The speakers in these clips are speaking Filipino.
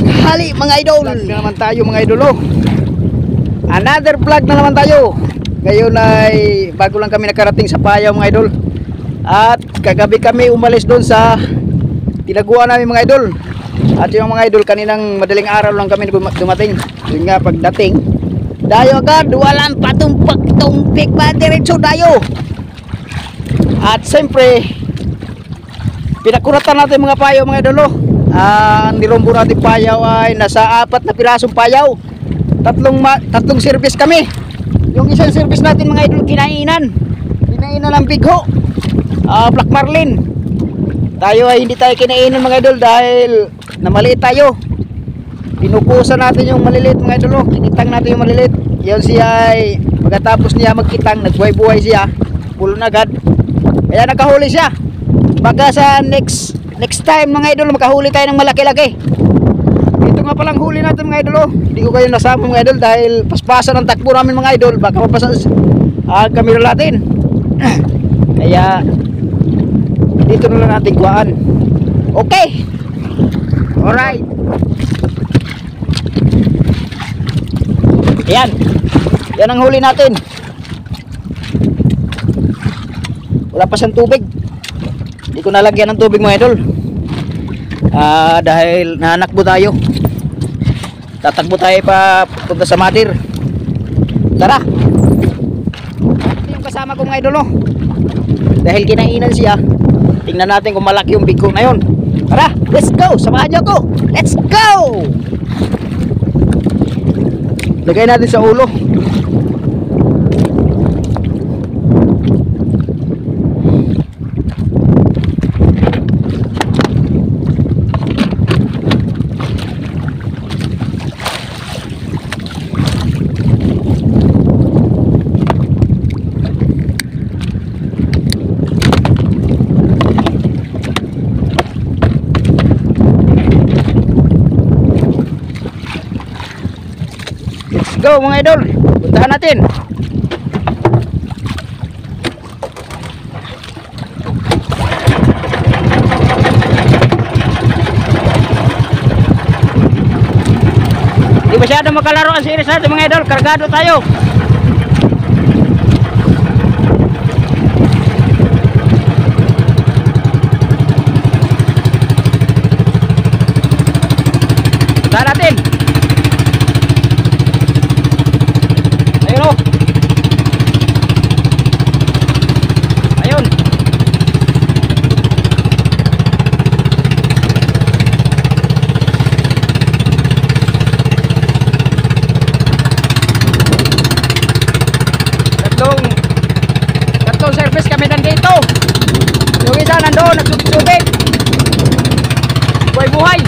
tanghali mga idol. Vlog na naman tayo mga idol oh. Another vlog na naman tayo. Ngayon ay bago lang kami nakarating sa Payaw mga idol. At kagabi kami umalis doon sa tinaguan namin mga idol. At yung mga idol kaninang madaling araw lang kami dumating. Yun nga pagdating dayo agad walang patumpak-tumpik ba diretso dayo. At siyempre pinakuratan natin mga payaw mga idol oh. Ang nilombo natin payaw ay nasa 4 na pirasong payaw. Tatlong service kami. Yung isang service natin mga idol kinainan ng bigho, black marlin. Tayo ay hindi tayo kinainan mga idol dahil namaliit tayo. Pinukusan natin yung maliliit mga idol oh. Kinitang natin yung maliliit. Yun siya ay pagkatapos niya magkitang nagbuhay-buhay siya, pulon agad. Kaya nakahuli siya. Baka sa next time mga idol makahuli tayo ng malaki-laki. Ito nga palang huli natin mga idol oh. Hindi ko kayo nasama mga idol dahil paspasan ang takbo namin mga idol. Baka mapasan ang kamera natin. Kaya dito na lang natin kuhaan. Okay. Alright. Yan. Yan ang huli natin. Wala pa siyang tubig. Hindi ko nalagyan ng tubig mga idol. Dahil nanakbo tayo. Tatakbo tayo pa punta sa Madir. Tara. Ito yung kasama ko mga idol oh. Dahil kinainan siya, tingnan natin kung malaki yung bigko na yun. Tara, let's go. Samahan niyo ako. Let's go. Lagay natin sa ulo. Go mga idol, puntahan natin. Di masyado makalaro ang series natin mga idol, kargado tayo. Puntahan natin. Service kami nandito. Yung isa nandoon nagsubit. Buhay-buhay.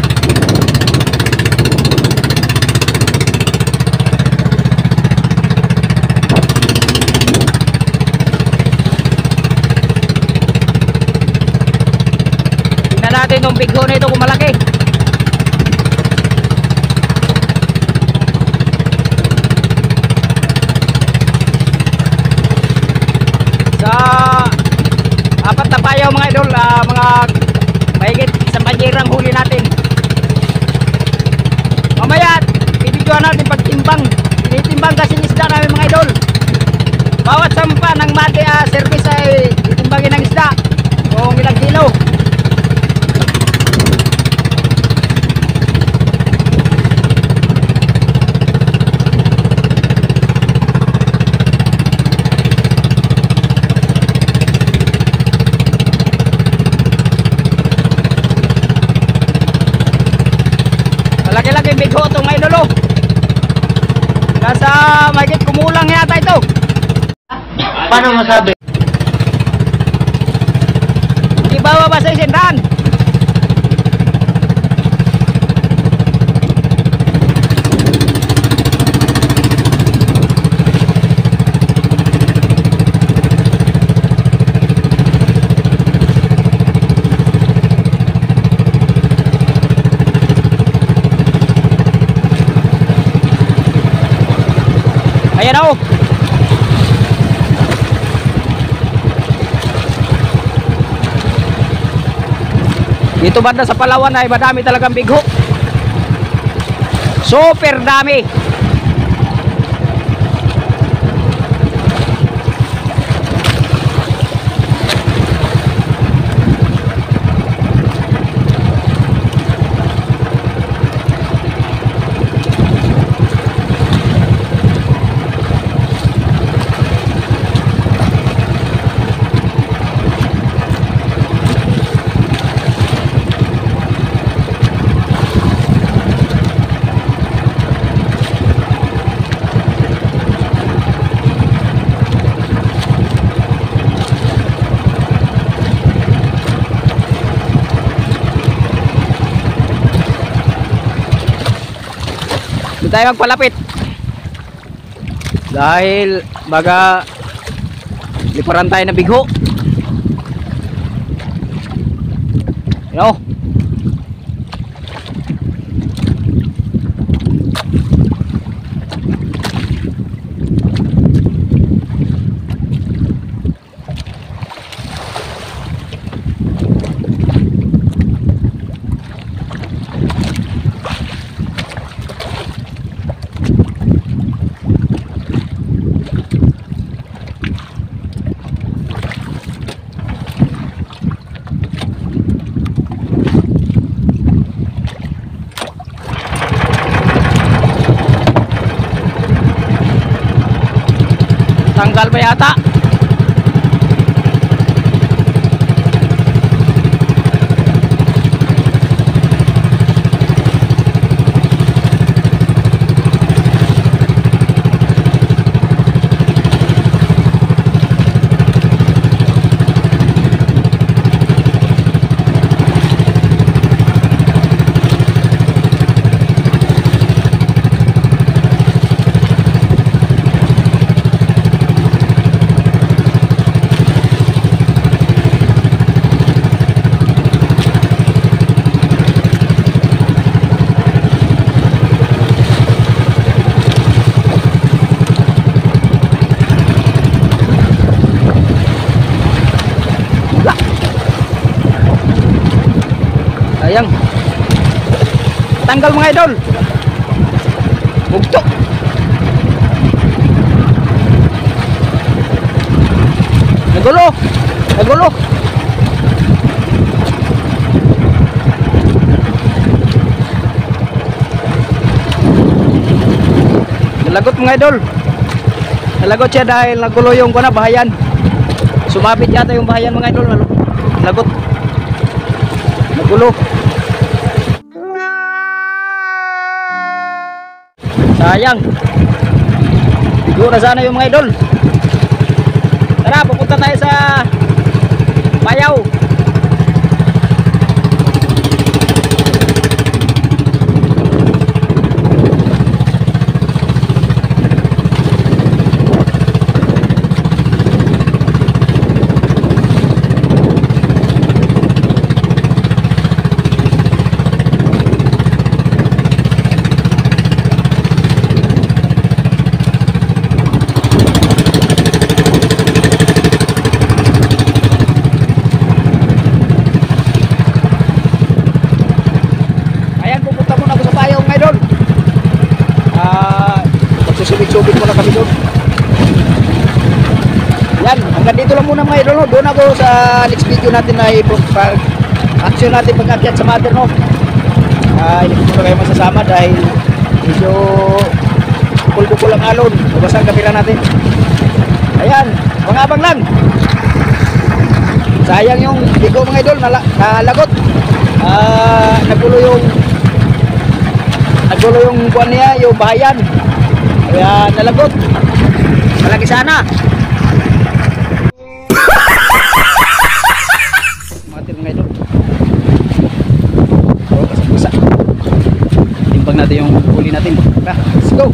Tingnan natin yung bigho na ito kung malaki. Apat na payaw mga idol, mga mahigit isang banyerang huli natin. Mamaya bibidyoan natin pagtimbang. Tinitimbang kasi isda namin mga idol. Bawat sampa ng mati service ay itimbangin ng isda kung ilang kilo. Laki-laki bigho ito mga idol oh. Nasa mahigit kumulang yata ito. Paano masabi? Di bababa sa 100. Ayan o. Dito banda sa Palawan ay madami talagang bigho. Super dami. Doon tayo magpalapit dahil baga liparan tayo na bigho. You know? Tanggal pa yata. Sayang. Tanggal mga idol. Bugto. Nagulo. Nagulo. Nalagot mga idol. Nalagot siya dahil nagulo yung bahayan. Sumabit yata yung bahayan mga idol. Nalagot. Nagulo. Sayang. Bigo na sana yung mga idol. Tara, pupunta tayo sa Payaw. Subit muna kami doon. Yan, hanggang dito lang muna mga idol. Doon ako sa next video natin na action natin pag-akyat sa mother, no. Hindi ko muna kayo masasama dahil medyo pulpo lang alon. Mabasa ang kamera natin. Ayan, mga abang lang. Sayang yung bigo mga idol, nalagot. Nagulo yung kuwan niya, yung bahayan. Kaya nalagot. Malaki sana. Matir mga idol. So, basa-basa. Timbang natin yung huli natin. Let's go.